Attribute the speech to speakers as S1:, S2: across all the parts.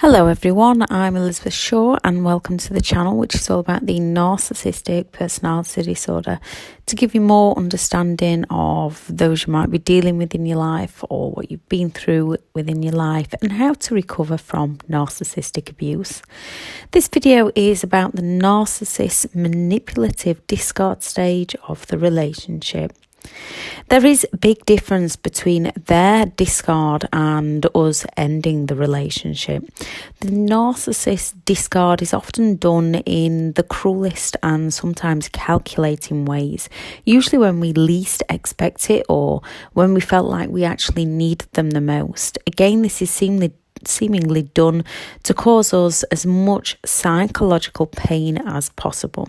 S1: Hello everyone, I'm Elizabeth Shaw and welcome to the channel, which is all about the narcissistic personality disorder, to give you more understanding of those you might be dealing with in your life or what you've been through within your life and how to recover from narcissistic abuse. This video is about the narcissist manipulative discard stage of the relationship. There is a big difference between their discard and us ending the relationship. The narcissist discard is often done in the cruelest and sometimes calculating ways, usually when we least expect it or when we felt like we actually needed them the most. Again, this is seemingly done to cause us as much psychological pain as possible,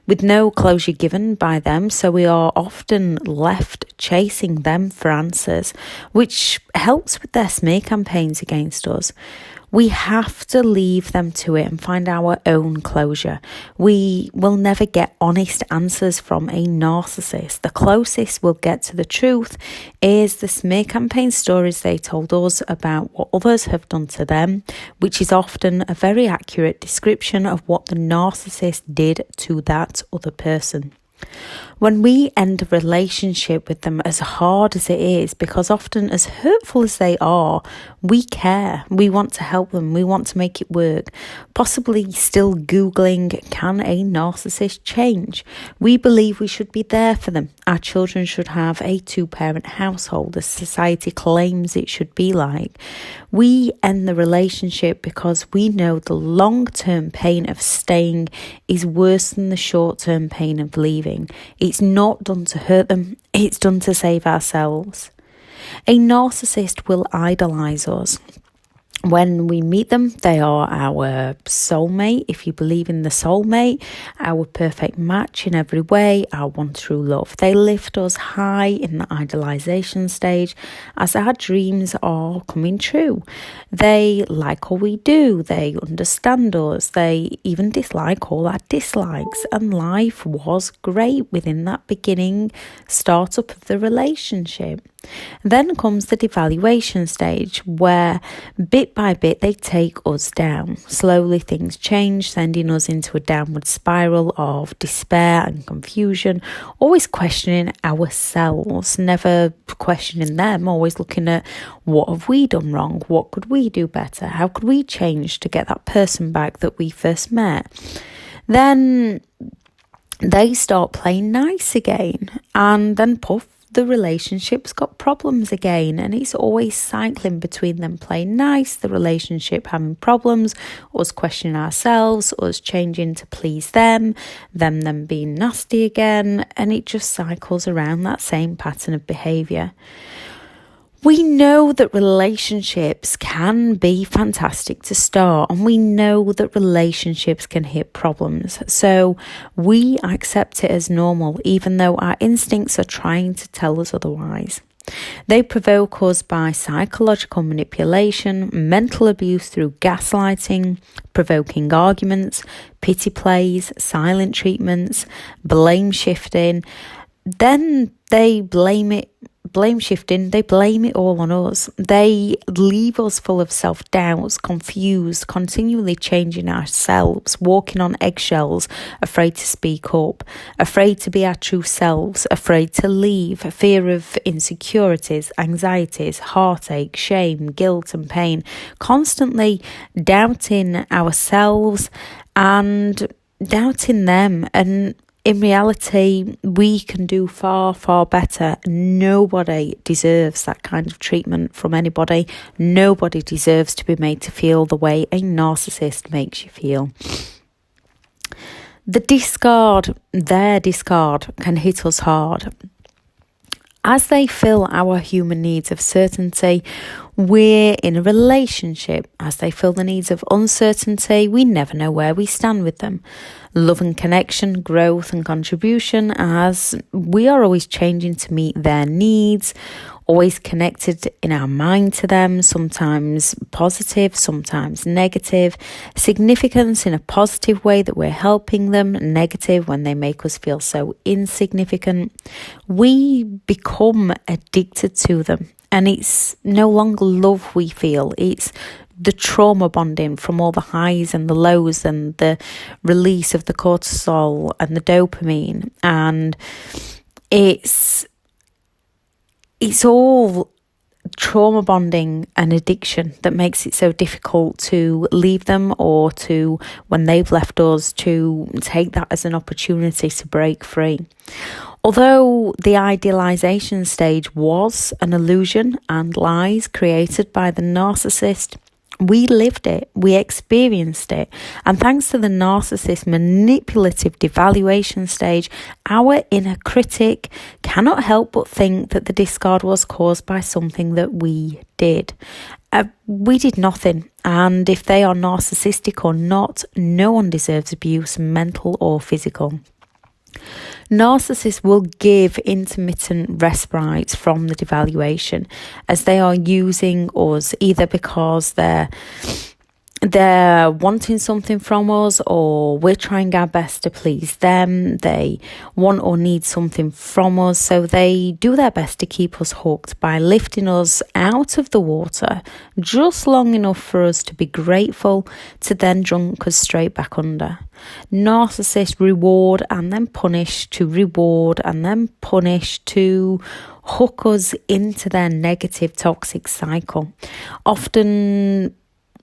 S1: with no closure given by them, so we are often left chasing them for answers, which helps with their smear campaigns against us. We have to leave them to it and find our own closure. We will never get honest answers from a narcissist. The closest we'll get to the truth is the smear campaign stories they told us about what others have done to them, which is often a very accurate description of what the narcissist did to that other person. When we end a relationship with them, as hard as it is, because often as hurtful as they are, we care. We want to help them. We want to make it work. Possibly still Googling, can a narcissist change? We believe we should be there for them. Our children should have a two-parent household, as society claims it should be like. We end the relationship because we know the long-term pain of staying is worse than the short-term pain of leaving. It's not done to hurt them, it's done to save ourselves. A narcissist will idolize us. When we meet them, they are our soulmate, if you believe in the soulmate, our perfect match in every way, our one true love. They lift us high in the idolization stage as our dreams are coming true. They like all we do, they understand us, they even dislike all our dislikes, and life was great within that beginning startup of the relationship. Then comes the devaluation stage, where bit by bit they take us down. Slowly things change, sending us into a downward spiral of despair and confusion, always questioning ourselves, never questioning them, always looking at what have we done wrong, what could we do better, how could we change to get that person back that we first met. Then they start playing nice again, and then poof, the relationship's got problems again, and it's always cycling between them playing nice, the relationship having problems, us questioning ourselves, us changing to please them being nasty again, and it just cycles around that same pattern of behaviour. We know that relationships can be fantastic to start, and we know that relationships can hit problems. So we accept it as normal, even though our instincts are trying to tell us otherwise. They provoke us by psychological manipulation, mental abuse through gaslighting, provoking arguments, pity plays, silent treatments, blame shifting. Then they blame it all on us. They leave us full of self-doubts, confused, continually changing ourselves, walking on eggshells, afraid to speak up, afraid to be our true selves, afraid to leave, fear of insecurities, anxieties, heartache, shame, guilt and pain, constantly doubting ourselves and doubting them. And in reality, we can do far, far better. Nobody deserves that kind of treatment from anybody. Nobody deserves to be made to feel the way a narcissist makes you feel. Their discard can hit us hard. As they fill our human needs of certainty, we're in a relationship. As they fill the needs of uncertainty, we never know where we stand with them. Love and connection, growth and contribution, as we are always changing to meet their needs, always connected in our mind to them, sometimes positive, sometimes negative. Significance in a positive way that we're helping them, negative when they make us feel so insignificant. We become addicted to them, and it's no longer love we feel, it's the trauma bonding from all the highs and the lows and the release of the cortisol and the dopamine. And it's all trauma bonding and addiction that makes it so difficult to leave them, or to, when they've left us, to take that as an opportunity to break free. Although the idealization stage was an illusion and lies created by the narcissist, we lived it, we experienced it, and thanks to the narcissist manipulative devaluation stage, our inner critic cannot help but think that the discard was caused by something that we did. We did nothing, and if they are narcissistic or not, no one deserves abuse, mental or physical. Narcissists will give intermittent respites from the devaluation, as they are using us either because they're wanting something from us, or we're trying our best to please them. They want or need something from us, so they do their best to keep us hooked by lifting us out of the water just long enough for us to be grateful, to then drunk us straight back under. Narcissists reward and then punish, to reward and then punish, to hook us into their negative toxic cycle. Often,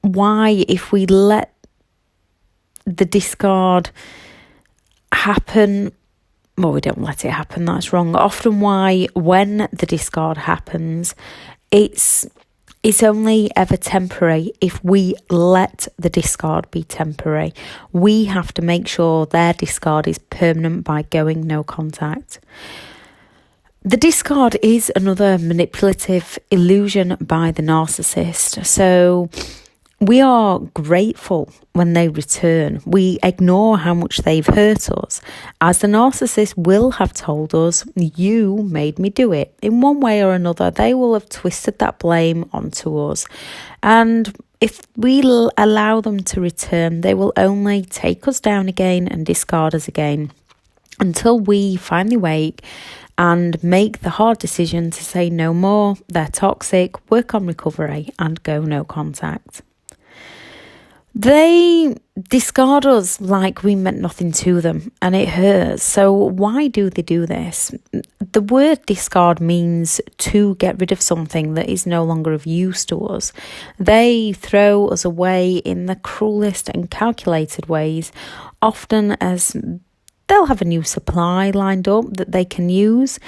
S1: why, if we let the discard happen, well, we don't let it happen, that's wrong. Often why, when the discard happens, it's only ever temporary if we let the discard be temporary. We have to make sure their discard is permanent by going no contact. The discard is another manipulative illusion by the narcissist. So we are grateful when they return. We ignore how much they've hurt us, as the narcissist will have told us, you made me do it. In one way or another, they will have twisted that blame onto us. And if we allow them to return, they will only take us down again and discard us again, until we finally wake and make the hard decision to say no more, they're toxic, work on recovery, and go no contact. They discard us like we meant nothing to them, and it hurts. So why do they do this? The word discard means to get rid of something that is no longer of use to us. They throw us away in the cruelest and calculated ways, often as they'll have a new supply lined up that they can use.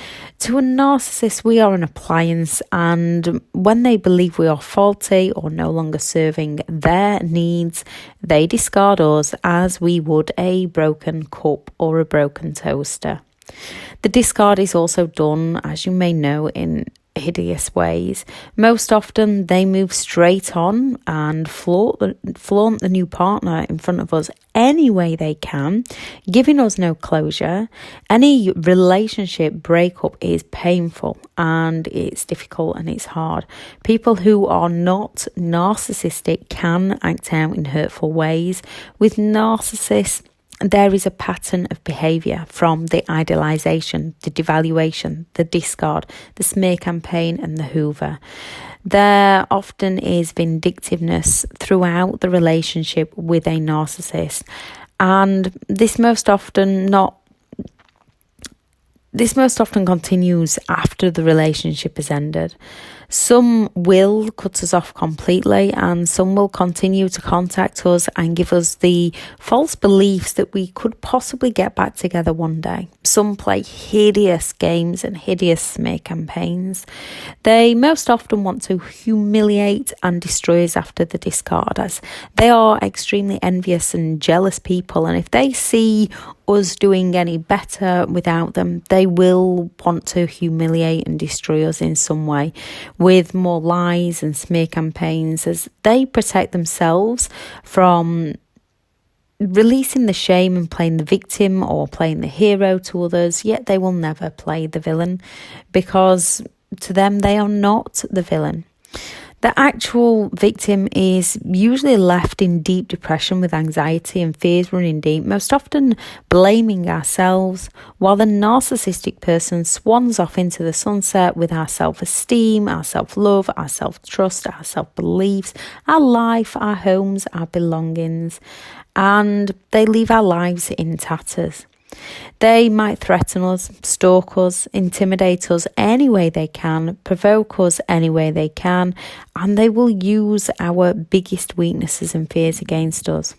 S1: To a narcissist, we are an appliance, and when they believe we are faulty or no longer serving their needs, they discard us as we would a broken cup or a broken toaster. The discard is also done, as you may know, in hideous ways. Most often they move straight on and flaunt the new partner in front of us any way they can, giving us no closure. Any relationship breakup is painful and it's difficult and it's hard. People who are not narcissistic can act out in hurtful ways. With narcissists, there is a pattern of behaviour, from the idealisation, the devaluation, the discard, the smear campaign and the hoover. There often is vindictiveness throughout the relationship with a narcissist, and this most often continues after the relationship has ended. Some will cut us off completely, and some will continue to contact us and give us the false beliefs that we could possibly get back together one day. Some play hideous games and hideous smear campaigns. They most often want to humiliate and destroy us after the discard, as they are extremely envious and jealous people, and if they see us doing any better without them, they will want to humiliate and destroy us in some way, with more lies and smear campaigns, as they protect themselves from releasing the shame and playing the victim or playing the hero to others. Yet they will never play the villain, because to them they are not the villain. The actual victim is usually left in deep depression with anxiety and fears running deep, most often blaming ourselves, while the narcissistic person swans off into the sunset with our self-esteem, our self-love, our self-trust, our self-beliefs, our life, our homes, our belongings, and they leave our lives in tatters. They might threaten us, stalk us, intimidate us any way they can, provoke us any way they can, and they will use our biggest weaknesses and fears against us.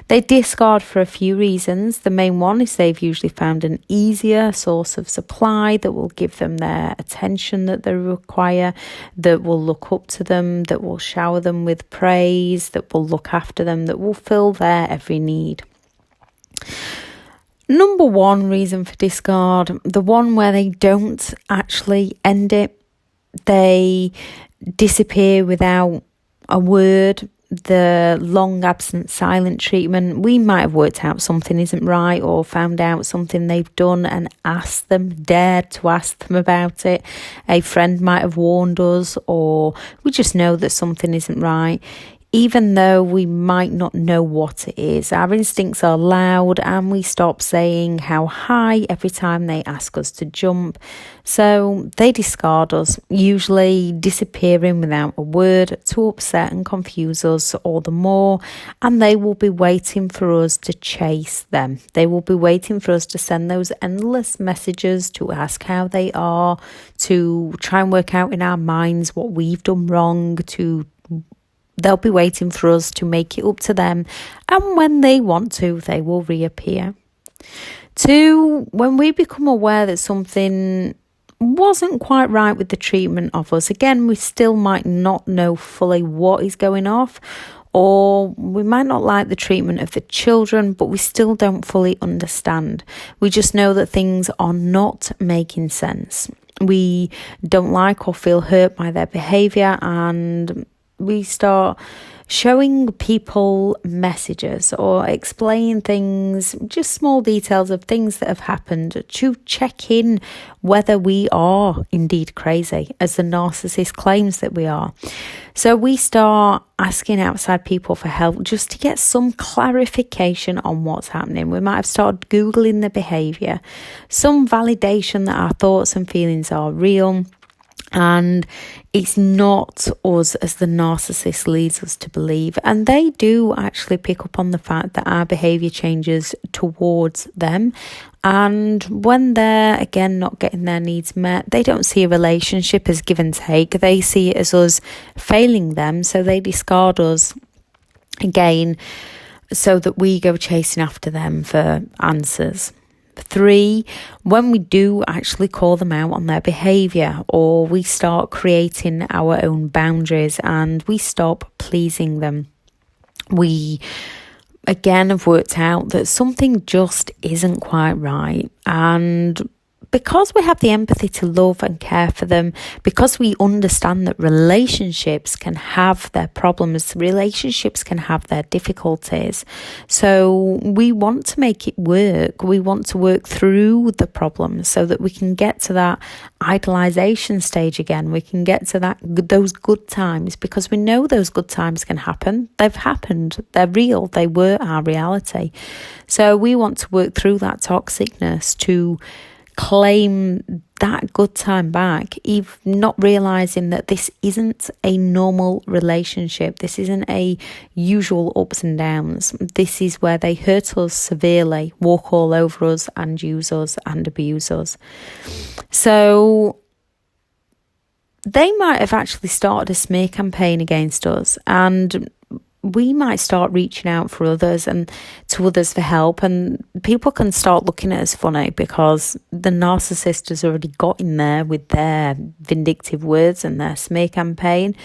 S1: They discard for a few reasons. The main one is they've usually found an easier source of supply that will give them their attention that they require, that will look up to them, that will shower them with praise, that will look after them, that will fill their every need. Number one reason for discard, the one where they don't actually end it. They disappear without a word. The long absent silent treatment. We might have worked out something isn't right or found out something they've done and dared to ask them about it. A friend might have warned us, or we just know that something isn't right. Even though we might not know what it is, our instincts are loud and we stop saying how high every time they ask us to jump. So they discard us, usually disappearing without a word to upset and confuse us all the more. And they will be waiting for us to chase them. They will be waiting for us to send those endless messages to ask how they are, to try and work out in our minds what we've done wrong, they'll be waiting for us to make it up to them, and when they want to, they will reappear. 2, when we become aware that something wasn't quite right with the treatment of us, again, we still might not know fully what is going off, or we might not like the treatment of the children, but we still don't fully understand. We just know that things are not making sense. We don't like or feel hurt by their behaviour, and we start showing people messages or explain things, just small details of things that have happened, to check in whether we are indeed crazy, as the narcissist claims that we are. So we start asking outside people for help just to get some clarification on what's happening. We might have started Googling the behaviour, some validation that our thoughts and feelings are real, and it's not us as the narcissist leads us to believe. And they do actually pick up on the fact that our behaviour changes towards them. And when they're, again, not getting their needs met, they don't see a relationship as give and take. They see it as us failing them. So they discard us again so that we go chasing after them for answers. 3, when we do actually call them out on their behaviour, or we start creating our own boundaries and we stop pleasing them. We again have worked out that something just isn't quite right, and because we have the empathy to love and care for them, because we understand that relationships can have their problems, relationships can have their difficulties. So we want to make it work. We want to work through the problems so that we can get to that idealization stage again. We can get to those good times, because we know those good times can happen. They've happened. They're real. They were our reality. So we want to work through that toxicness to claim that good time back, even not realizing that this isn't a normal relationship. This isn't a usual ups and downs. This is where they hurt us severely, walk all over us and use us and abuse us. So they might have actually started a smear campaign against us, and we might start reaching out for others and to others for help, and people can start looking at us funny because the narcissist has already got in there with their vindictive words and their smear campaign.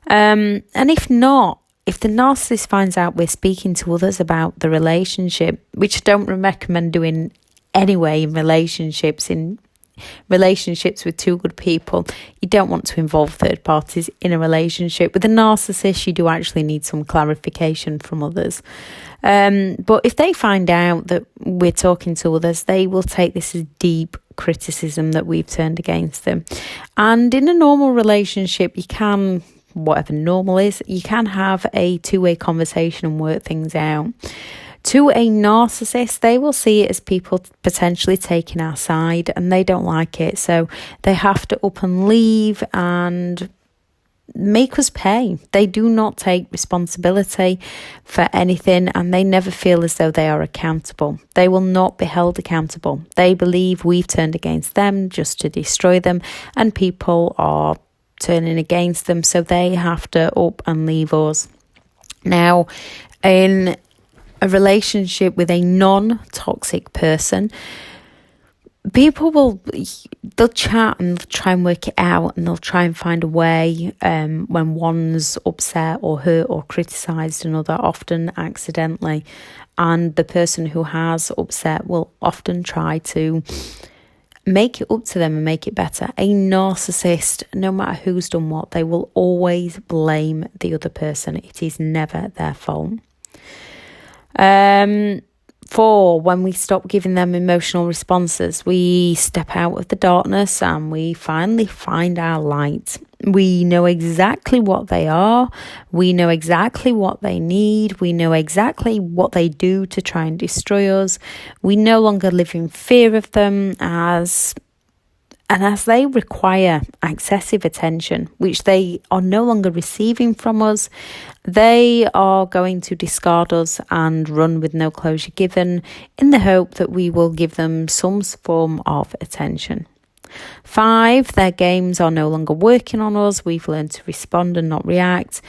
S1: And if the narcissist finds out we're speaking to others about the relationship, which I don't recommend doing anyway in relationships with two good people, you don't want to involve third parties in a relationship. With a narcissist, you do actually need some clarification from others. But if they find out that we're talking to others, they will take this as deep criticism that we've turned against them. And in a normal relationship, you can whatever normal is. You can have a two-way conversation and work things out. To a narcissist, they will see it as people potentially taking our side, and they don't like it. So they have to up and leave and make us pay. They do not take responsibility for anything, and they never feel as though they are accountable. They will not be held accountable. They believe we've turned against them just to destroy them, and people are turning against them, so they have to up and leave us. Now, in a relationship with a non-toxic person, they'll chat and they'll try and work it out, and they'll try and find a way when one's upset or hurt or criticised another, often accidentally. And the person who has upset will often try to make it up to them and make it better. A narcissist, no matter who's done what, they will always blame the other person. It is never their fault. 4, when we stop giving them emotional responses, we step out of the darkness and we finally find our light. We know exactly what they are. We know exactly what they need. We know exactly what they do to try and destroy us. We no longer live in fear of them as they require excessive attention, which they are no longer receiving from us, they are going to discard us and run with no closure given, in the hope that we will give them some form of attention. 5, their games are no longer working on us. We've learned to respond and not react.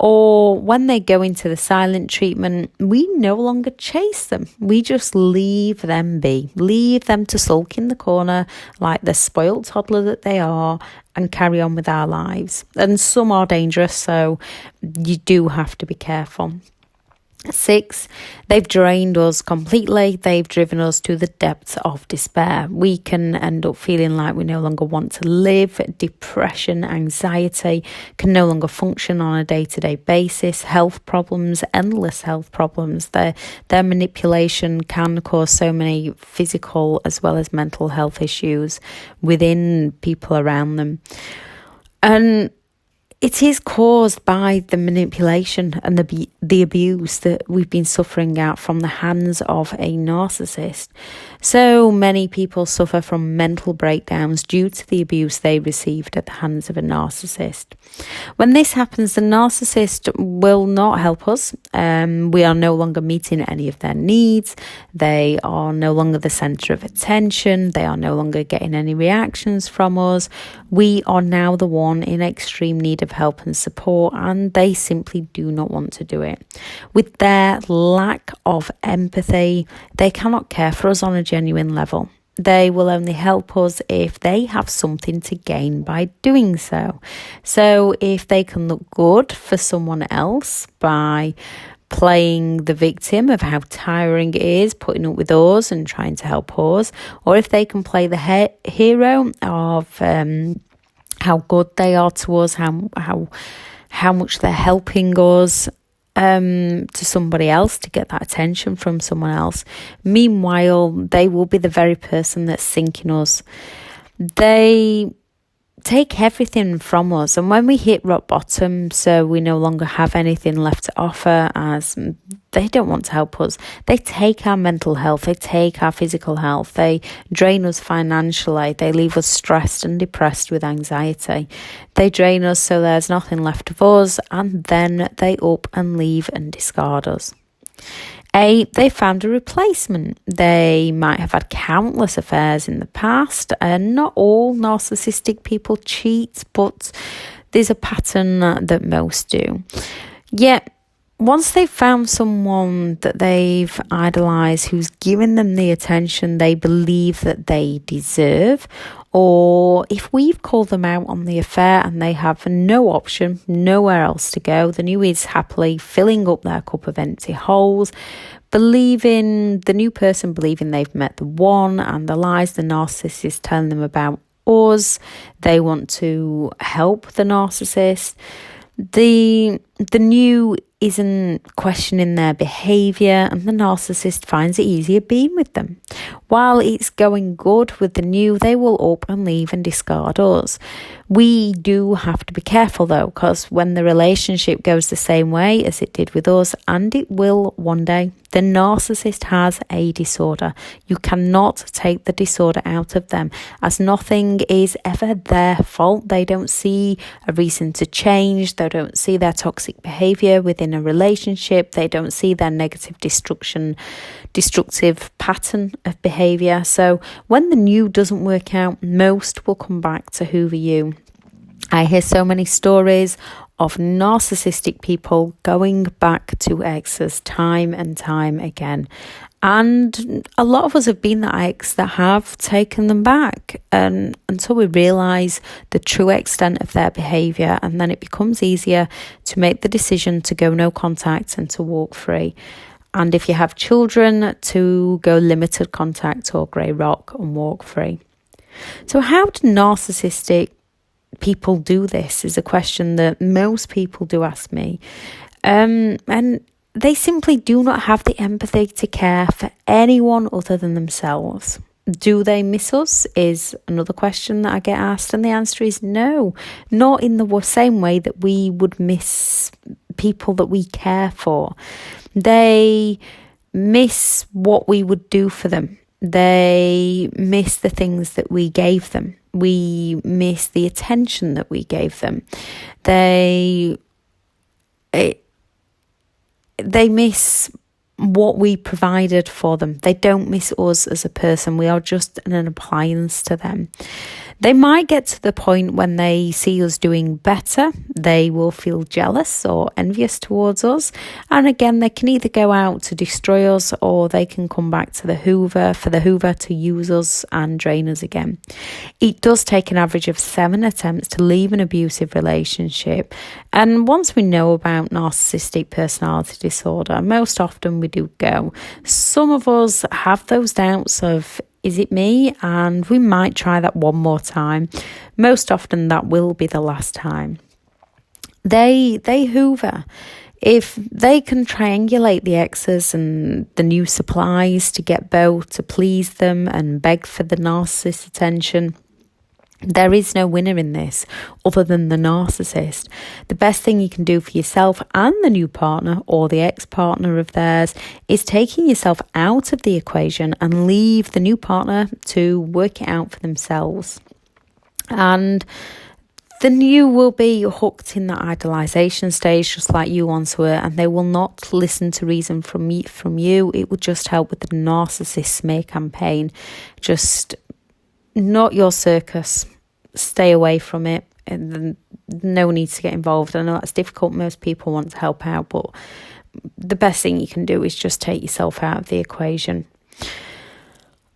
S1: Or when they go into the silent treatment, we no longer chase them. We just leave them be. Leave them to sulk in the corner like the spoilt toddler that they are, and carry on with our lives. And some are dangerous, so you do have to be careful. 6, they've drained us completely. They've driven us to the depths of despair. We can end up feeling like we no longer want to live. Depression, anxiety can no longer function on a day-to-day basis. Health problems, endless health problems. Their manipulation can cause so many physical as well as mental health issues within people around them. And it is caused by the manipulation and the abuse that we've been suffering out from the hands of a narcissist. So many people suffer from mental breakdowns due to the abuse they received at the hands of a narcissist. When this happens, the narcissist will not help us. We are no longer meeting any of their needs. They are no longer the centre of attention. They are no longer getting any reactions from us. We are now the one in extreme need of help and support, and they simply do not want to do it. With their lack of empathy, they cannot care for us on a genuine level. They will only help us if they have something to gain by doing so. So if they can look good for someone else by playing the victim of how tiring it is, putting up with us and trying to help us, or if they can play the hero of how good they are to us, how much they're helping us, to somebody else, to get that attention from someone else. Meanwhile, they will be the very person that's sinking us. They take everything from us, and when we hit rock bottom, so we no longer have anything left to offer, as they don't want to help us, they take our mental health, they take our physical health, they drain us financially, they leave us stressed and depressed with anxiety, they drain us so there's nothing left of us, and then they up and leave and discard us. 8, they found a replacement. They might have had countless affairs in the past, and not all narcissistic people cheat, but there's a pattern that most do. Yet, once they've found someone that they've idolised, who's given them the attention they believe that they deserve, or if we've called them out on the affair and they have no option, nowhere else to go, the new is happily filling up their cup of empty holes, believing they've met the one, and the lies the narcissist is telling them about us. They want to help the narcissist. The new isn't questioning their behaviour, and the narcissist finds it easier being with them. While it's going good with the new, they will up and leave and discard us. We do have to be careful though, because when the relationship goes the same way as it did with us, and it will one day, the narcissist has a disorder. You cannot take the disorder out of them, as nothing is ever their fault. They don't see a reason to change. They don't see their toxic behavior within a relationship. They don't see their negative destructive pattern of behavior. So when the new doesn't work out, most will come back to hoover you. I hear so many stories of narcissistic people going back to exes time and time again. And a lot of us have been that ex that have taken them back until we realise the true extent of their behaviour, and then it becomes easier to make the decision to go no contact and to walk free. And if you have children, to go limited contact or grey rock and walk free. So how do narcissistic people do this is a question that most people do ask me. And they simply do not have the empathy to care for anyone other than themselves. Do they miss us is another question that I get asked, and the answer is no, not in the same way that we would miss people that we care for. They miss what we would do for them. They miss the things that we gave them. We miss the attention that we gave them. They miss what we provided for them. They don't miss us as a person. We are just an appliance to them. They might get to the point when they see us doing better, they will feel jealous or envious towards us. And again, they can either go out to destroy us, or they can come back to the hoover for the hoover to use us and drain us again. It does take an average of 7 attempts to leave an abusive relationship. And once we know about narcissistic personality disorder, most often we do go. Some of us have those doubts of, is it me? And we might try that one more time. Most often that will be the last time. They hoover. If they can triangulate the exes and the new supplies to get both to please them and beg for the narcissist's attention, there is no winner in this other than the narcissist. The best thing you can do for yourself and the new partner or the ex-partner of theirs is taking yourself out of the equation and leave the new partner to work it out for themselves. And the new will be hooked in that idolization stage, just like you once were, and they will not listen to reason from you. It will just help with the narcissist smear campaign. Just not your circus. Stay away from it. And no need to get involved. I know that's difficult. Most people want to help out, but the best thing you can do is just take yourself out of the equation.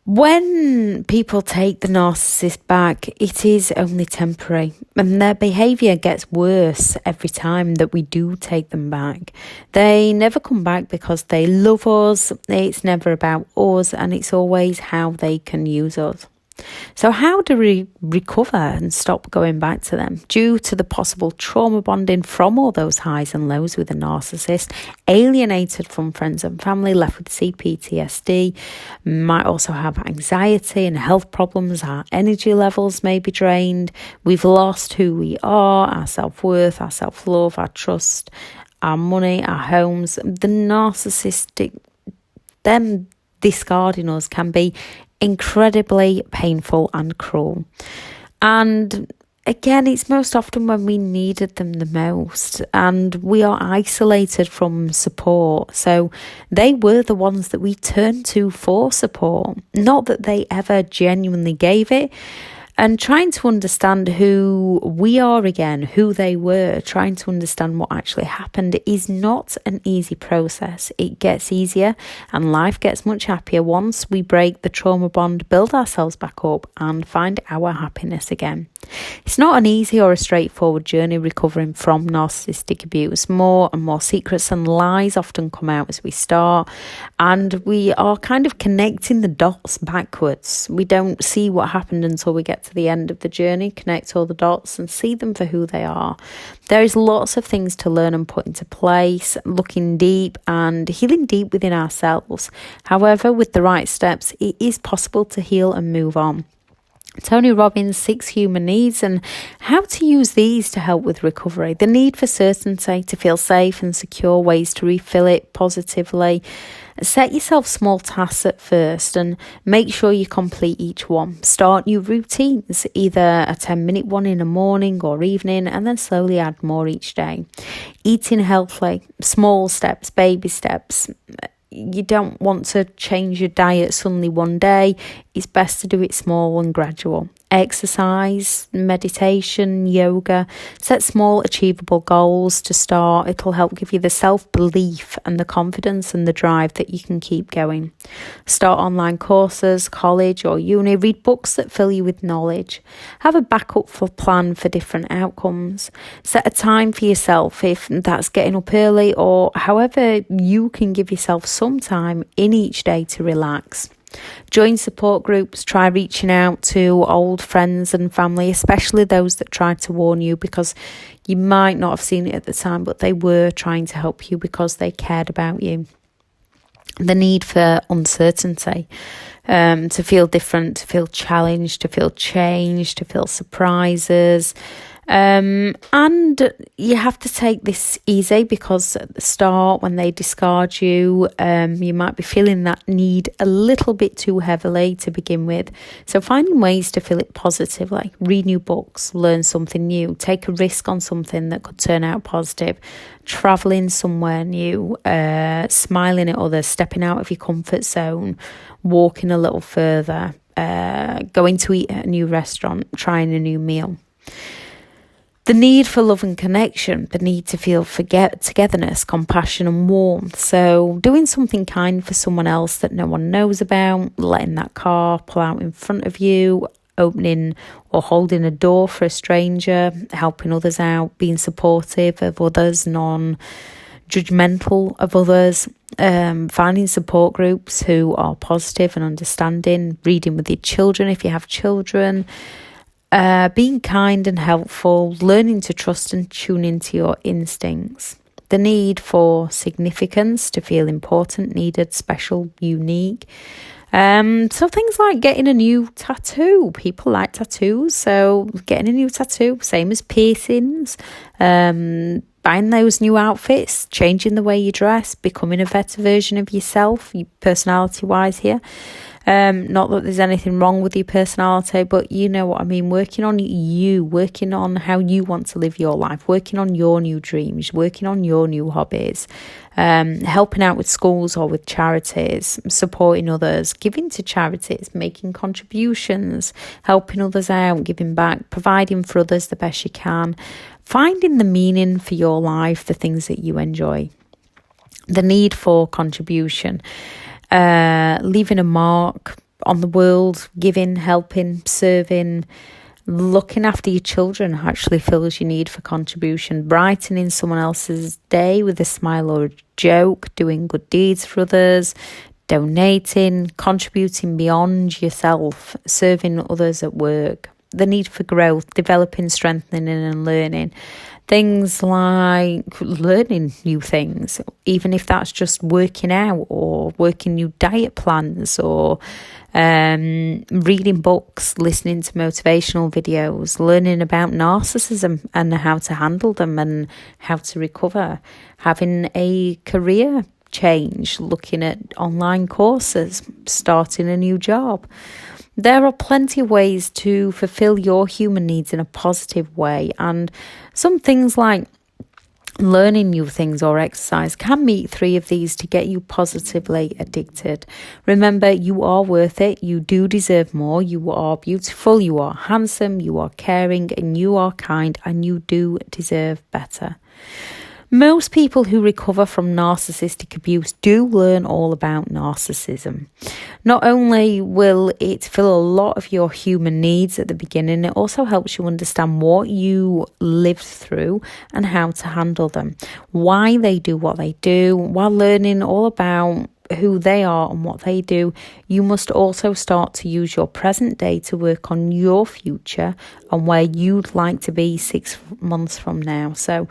S1: When people take the narcissist back, it is only temporary, and their behaviour gets worse every time that we do take them back. They never come back because they love us. It's never about us, and it's always how they can use us. So how do we recover and stop going back to them? Due to the possible trauma bonding from all those highs and lows with a narcissist, alienated from friends and family, left with CPTSD, might also have anxiety and health problems. Our energy levels may be drained. We've lost who we are, our self-worth, our self-love, our trust, our money, our homes. The narcissistic, them discarding us can be incredibly painful and cruel. And again, it's most often when we needed them the most, and we are isolated from support. So they were the ones that we turned to for support, not that they ever genuinely gave it. And trying to understand who we are again, who they were, trying to understand what actually happened is not an easy process. It gets easier and life gets much happier once we break the trauma bond, build ourselves back up and find our happiness again. It's not an easy or a straightforward journey recovering from narcissistic abuse. More and more secrets and lies often come out as we start, and we are kind of connecting the dots backwards. We don't see what happened until we get to the end of the journey, connect all the dots and see them for who they are. There is lots of things to learn and put into place, looking deep and healing deep within ourselves. However, with the right steps, it is possible to heal and move on. Tony Robbins' 6 human needs and how to use these to help with recovery. The need for certainty, to feel safe and secure, ways to refill it positively. Set yourself small tasks at first and make sure you complete each one. Start new routines, either a 10-minute one in the morning or evening, and then slowly add more each day. Eating healthily, small steps, baby steps. You don't want to change your diet suddenly one day. It's best to do it small and gradual. Exercise, meditation, yoga. Set small achievable goals to start. It'll help give you the self-belief and the confidence and the drive that you can keep going. Start online courses, college or uni. Read books that fill you with knowledge. Have a backup plan for different outcomes. Set a time for yourself, if that's getting up early or however you can give yourself some time in each day to relax. Join support groups, try reaching out to old friends and family, especially those that tried to warn you, because you might not have seen it at the time, but they were trying to help you because they cared about you. The need for uncertainty, to feel different, to feel challenged, to feel changed, to feel surprises. And you have to take this easy, because at the start when they discard you, you might be feeling that need a little bit too heavily to begin with. So finding ways to feel it positively. Read new books, learn something new, take a risk on something that could turn out positive, travelling somewhere new, smiling at others, stepping out of your comfort zone, walking a little further, going to eat at a new restaurant, trying a new meal. The need for love and connection, the need to feel togetherness, compassion and warmth. So doing something kind for someone else that no one knows about, letting that car pull out in front of you, opening or holding a door for a stranger, helping others out, being supportive of others, non-judgmental of others, finding support groups who are positive and understanding, reading with your children if you have children, being kind and helpful, learning to trust and tune into your instincts. The need for significance, to feel important, needed, special, unique. So things like getting a new tattoo. People like tattoos, so getting a new tattoo, same as piercings, buying those new outfits, changing the way you dress, becoming a better version of yourself, personality-wise here. Not that there's anything wrong with your personality, but you know what I mean. Working on you, working on how you want to live your life, working on your new dreams, working on your new hobbies, helping out with schools or with charities, supporting others, giving to charities, making contributions, helping others out, giving back, providing for others the best you can, finding the meaning for your life, the things that you enjoy. The need for contribution. Leaving a mark on the world, giving, helping, serving, looking after your children actually fills your need for contribution, brightening someone else's day with a smile or a joke, doing good deeds for others, donating, contributing beyond yourself, serving others at work. The need for growth, developing, strengthening and learning. Things like learning new things, even if that's just working out or working new diet plans or reading books, listening to motivational videos, learning about narcissism and how to handle them and how to recover, having a career change, looking at online courses, starting a new job. There are plenty of ways to fulfill your human needs in a positive way, and some things like learning new things or exercise can meet 3 of these to get you positively addicted. Remember, you are worth it. You do deserve more. You are beautiful. You are handsome. You are caring and you are kind, and you do deserve better. Most people who recover from narcissistic abuse do learn all about narcissism. Not only will it fill a lot of your human needs at the beginning, it also helps you understand what you lived through and how to handle them, why they do what they do. While learning all about who they are and what they do, you must also start to use your present day to work on your future and where you'd like to be 6 months from now. So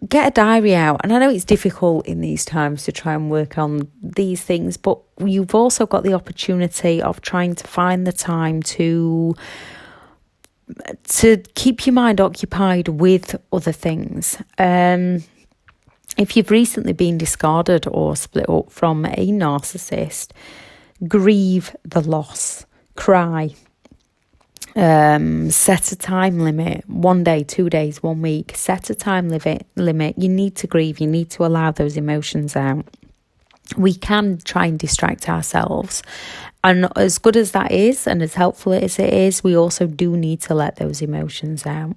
S1: get a diary out. And I know it's difficult in these times to try and work on these things, but you've also got the opportunity of trying to find the time to keep your mind occupied with other things. If you've recently been discarded or split up from a narcissist, grieve the loss, cry, set a time limit, 1 day, 2 days, 1 week, set a time limit. You need to grieve, you need to allow those emotions out. We can try and distract ourselves, and as good as that is and as helpful as it is, we also do need to let those emotions out.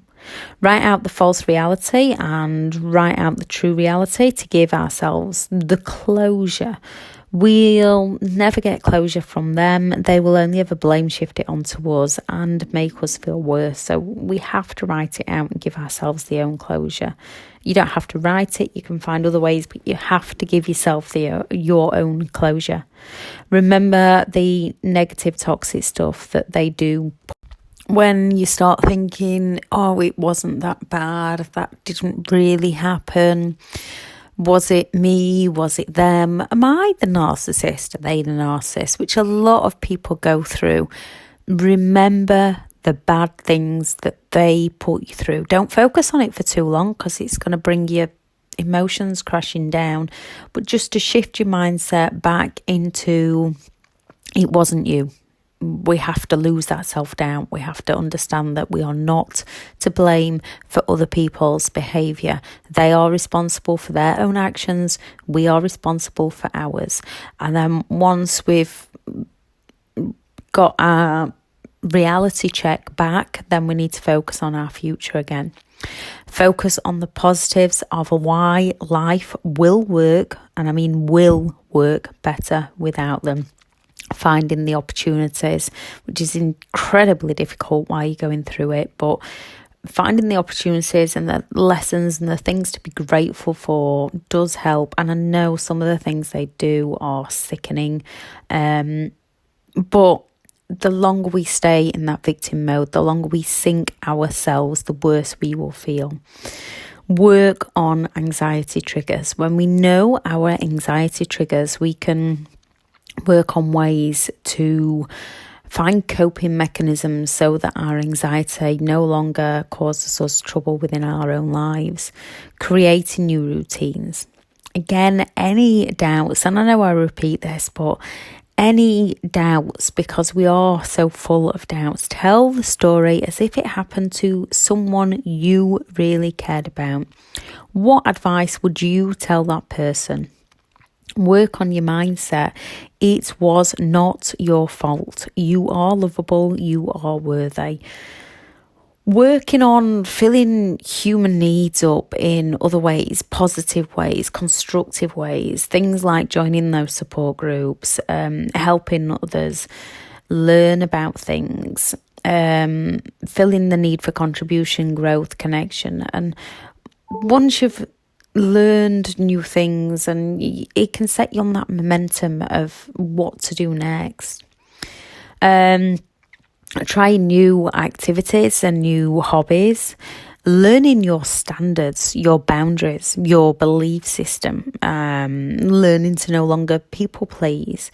S1: Write out the false reality and write out the true reality to give ourselves the closure. We'll never get closure from them. They will only ever blame shift it onto us and make us feel worse. So we have to write it out and give ourselves the own closure. You don't have to write it. You can find other ways, but you have to give yourself your own closure. Remember the negative, toxic stuff that they do. When you start thinking, oh, it wasn't that bad, that didn't really happen. Was it me? Was it them? Am I the narcissist? Are they the narcissist? Which a lot of people go through. Remember the bad things that they put you through. Don't focus on it for too long because it's going to bring your emotions crashing down. But just to shift your mindset back into it wasn't you. We have to lose that self-doubt. We have to understand that we are not to blame for other people's behaviour. They are responsible for their own actions. We are responsible for ours. And then once we've got our reality check back, then we need to focus on our future again. Focus on the positives of why life will work, and I mean will work better without them. Finding the opportunities, which is incredibly difficult while you're going through it, but finding the opportunities and the lessons and the things to be grateful for does help. And I know some of the things they do are sickening, but the longer we stay in that victim mode, the longer we sink ourselves, the worse we will feel. Work on anxiety triggers. When we know our anxiety triggers, we can work on ways to find coping mechanisms so that our anxiety no longer causes us trouble within our own lives. Creating new routines. Again, any doubts, and I know I repeat this, but any doubts, because we are so full of doubts, tell the story as if it happened to someone you really cared about. What advice would you tell that person? Work on your mindset. It was not your fault. You are lovable. You are worthy. Working on filling human needs up in other ways, positive ways, constructive ways. Things like joining those support groups, helping others learn about things, filling the need for contribution, growth, connection. And once you've learned new things, and it can set you on that momentum of what to do next. Trying new activities and new hobbies, learning your standards, your boundaries, your belief system, learning to no longer people please.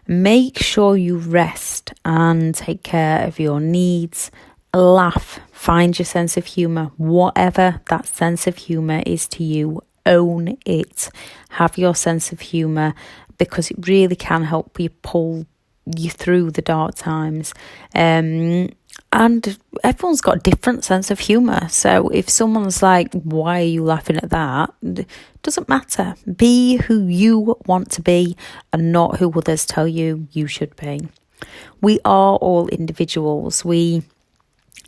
S1: Make sure you rest and take care of your needs. Laugh, find your sense of humour, whatever that sense of humour is to you, own it. Have your sense of humour, because it really can help you pull you through the dark times. And everyone's got a different sense of humour. So if someone's like, why are you laughing at that? It doesn't matter. Be who you want to be and not who others tell you you should be. We are all individuals. We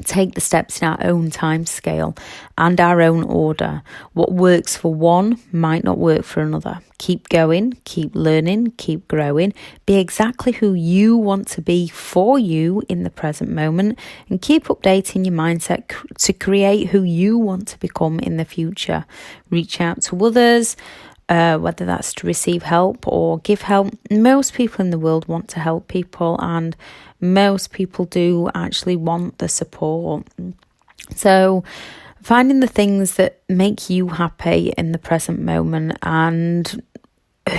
S1: take the steps in our own time scale and our own order. What works for one might not work for another. Keep going, keep learning, keep growing. Be exactly who you want to be for you in the present moment, and keep updating your mindset to create who you want to become in the future. Reach out to others, whether that's to receive help or give help. Most people in the world want to help people, and most people do actually want the support. So finding the things that make you happy in the present moment and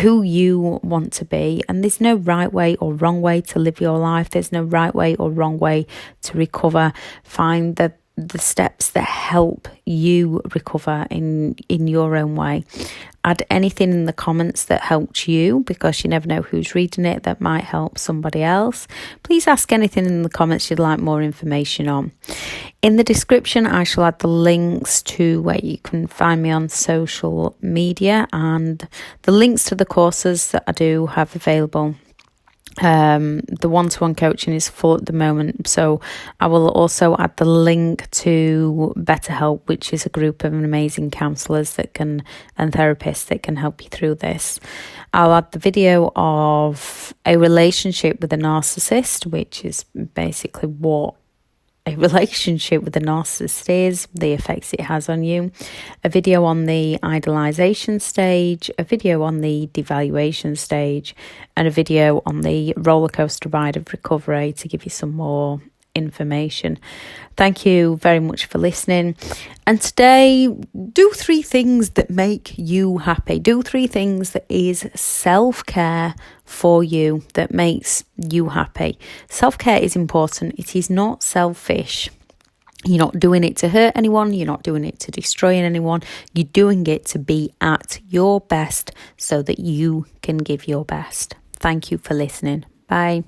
S1: who you want to be. And there's no right way or wrong way to live your life. There's no right way or wrong way to recover. Find the steps that help you recover in your own way. Add anything in the comments that helped you, because you never know who's reading it that might help somebody else. Please ask anything in the comments you'd like more information on. In the description, I shall add the links to where you can find me on social media and the links to the courses that I do have available. The one-to-one coaching is full at the moment, so I will also add the link to BetterHelp, which is a group of amazing counsellors and therapists that can help you through this. I'll add the video of a relationship with a narcissist, which is basically what a relationship with a narcissist is, the effects it has on you, a video on the idolization stage, a video on the devaluation stage, and a video on the roller coaster ride of recovery to give you some more information. Thank you very much for listening. And today, do 3 things that make you happy. Do 3 things that is self-care for you, that makes you happy. Self-care is important. It is not selfish. You're not doing it to hurt anyone. You're not doing it to destroy anyone. You're doing it to be at your best so that you can give your best. Thank you for listening. Bye.